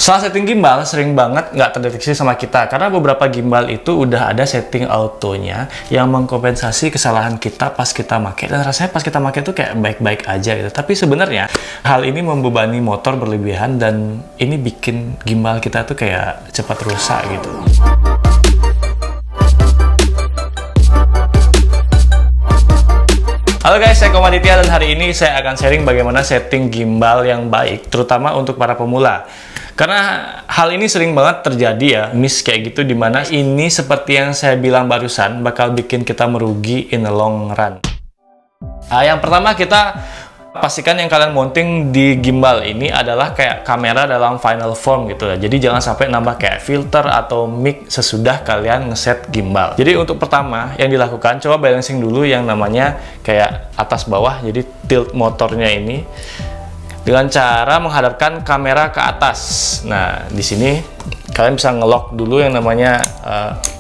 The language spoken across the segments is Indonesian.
Salah setting gimbal sering banget nggak terdeteksi sama kita karena beberapa gimbal itu udah ada setting autonya yang mengkompensasi kesalahan kita pas kita pakai, dan rasanya pas kita pakai tuh kayak baik-baik aja gitu. Tapi sebenarnya hal ini membebani motor berlebihan dan ini bikin gimbal kita tuh kayak cepat rusak gitu. Halo guys, saya Komaditya dan hari ini saya akan sharing bagaimana setting gimbal yang baik, terutama untuk para pemula. Karena hal ini sering banget terjadi ya, miss kayak gitu, dimana ini seperti yang saya bilang barusan, bakal bikin kita merugi in the long run. Yang pertama, kita pastikan yang kalian mounting di gimbal ini adalah kayak kamera dalam final form gitu ya. Jadi jangan sampai nambah kayak filter atau mic sesudah kalian ngeset gimbal. Jadi untuk pertama yang dilakukan, coba balancing dulu yang namanya kayak atas bawah, jadi tilt motornya ini dengan cara menghadapkan kamera ke atas. Nah, di sini kalian bisa nge-lock dulu yang namanya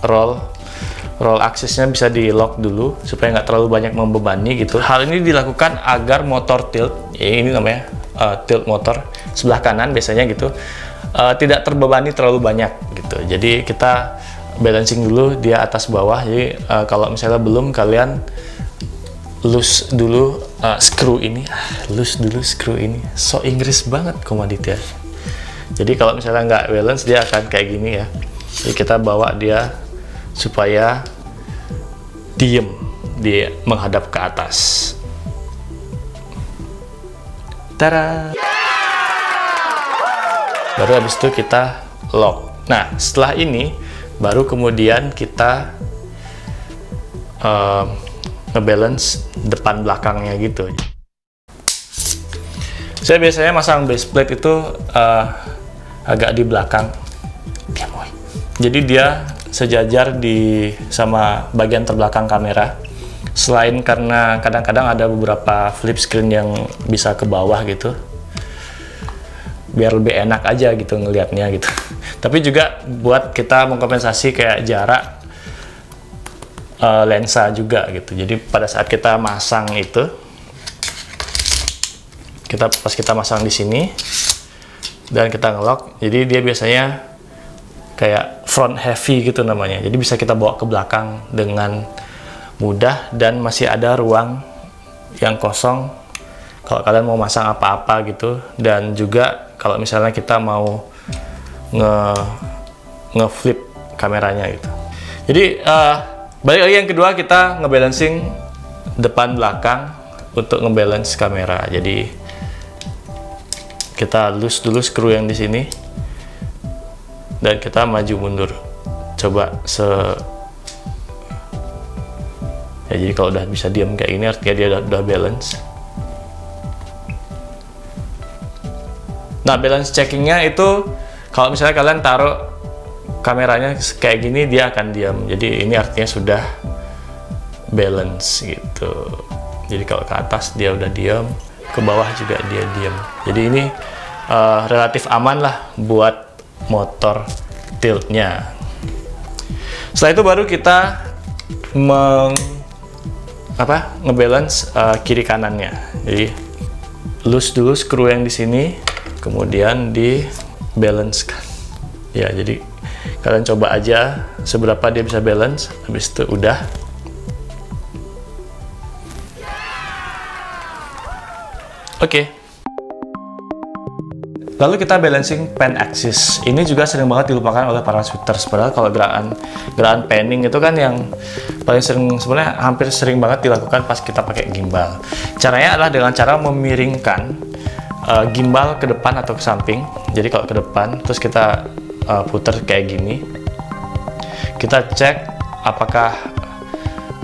roll axisnya bisa di lock dulu supaya nggak terlalu banyak membebani gitu. Hal ini dilakukan agar motor tilt, ya ini namanya tilt motor sebelah kanan biasanya gitu, tidak terbebani terlalu banyak gitu. Jadi kita balancing dulu dia atas bawah. Jadi kalau misalnya belum, kalian loose dulu screw ini, so Inggris banget Komaditya. Jadi kalau misalnya nggak balance dia akan kayak gini ya. Jadi kita bawa dia supaya diem, dia menghadap ke atas. Tada! Baru habis itu kita lock. Nah, setelah ini baru kemudian kita ngebalance depan belakangnya gitu. Saya biasanya masang base plate itu agak di belakang. Jadi dia sejajar sama bagian terbelakang kamera. Selain karena kadang-kadang ada beberapa flip screen yang bisa ke bawah gitu, biar lebih enak aja gitu ngelihatnya gitu. Tapi juga buat kita mengkompensasi kayak jarak lensa juga gitu. Jadi pada saat kita masang itu, pas kita masang di sini dan kita ngelock, jadi dia biasanya kayak front heavy gitu namanya. Jadi bisa kita bawa ke belakang dengan mudah dan masih ada ruang yang kosong kalau kalian mau masang apa-apa gitu. Dan juga kalau misalnya kita mau nge-flip kameranya gitu. Jadi balik lagi yang kedua, kita ngebalancing depan belakang untuk ngebalance kamera. Jadi kita loose dulu screw yang di sini dan kita maju mundur. Coba ya, jadi kalau udah bisa diam kayak ini artinya dia udah balance. Nah, balance checkingnya itu kalau misalnya kalian taruh kameranya kayak gini, dia akan diam. Jadi ini artinya sudah balance gitu. Jadi kalau ke atas dia udah diam, ke bawah juga dia diam. Jadi ini relatif aman lah buat motor tiltnya. Setelah itu baru kita ngebalance kiri kanannya. Jadi loose dulu screw yang di sini, kemudian di balance kan. Ya, jadi kalian coba aja seberapa dia bisa balance, habis itu udah. Oke. Lalu kita balancing pan axis. Ini juga sering banget dilupakan oleh para shooters. Padahal kalau gerakan panning itu kan yang paling sering, sebenarnya hampir sering banget dilakukan pas kita pakai gimbal. Caranya adalah dengan cara memiringkan gimbal ke depan atau ke samping. Jadi kalau ke depan, terus kita putar kayak gini. Kita cek apakah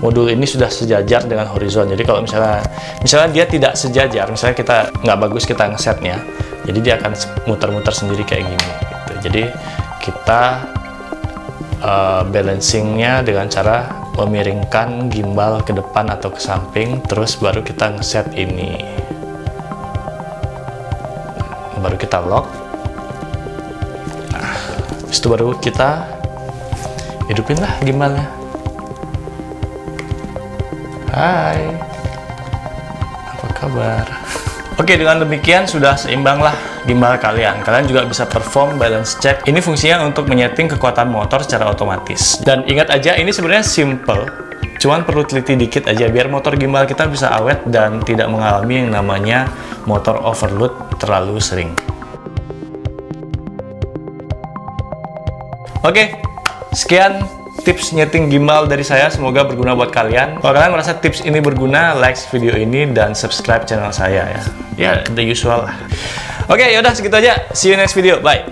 modul ini sudah sejajar dengan horizon. Jadi kalau misalnya dia tidak sejajar, misalnya kita nggak bagus kita ngesetnya, jadi dia akan muter-muter sendiri kayak gini gitu. Jadi kita balancingnya dengan cara memiringkan gimbal ke depan atau ke samping, terus baru kita ngeset ini. Baru kita lock. Nah, habis itu baru kita hidupin lah gimbalnya. Hai, apa kabar? Oke, dengan demikian sudah seimbang lah gimbal kalian. Kalian juga bisa perform balance check. Ini fungsinya untuk menyeting kekuatan motor secara otomatis. Dan ingat aja, ini sebenarnya simple, cuman perlu teliti dikit aja biar motor gimbal kita bisa awet dan tidak mengalami yang namanya motor overload terlalu sering. Oke, sekian tips nyeting gimbal dari saya, semoga berguna buat kalian. Kalau kalian merasa tips ini berguna, like video ini dan subscribe channel saya ya. Ya, the usual lah. Oke, yaudah segitu aja. See you next video. Bye.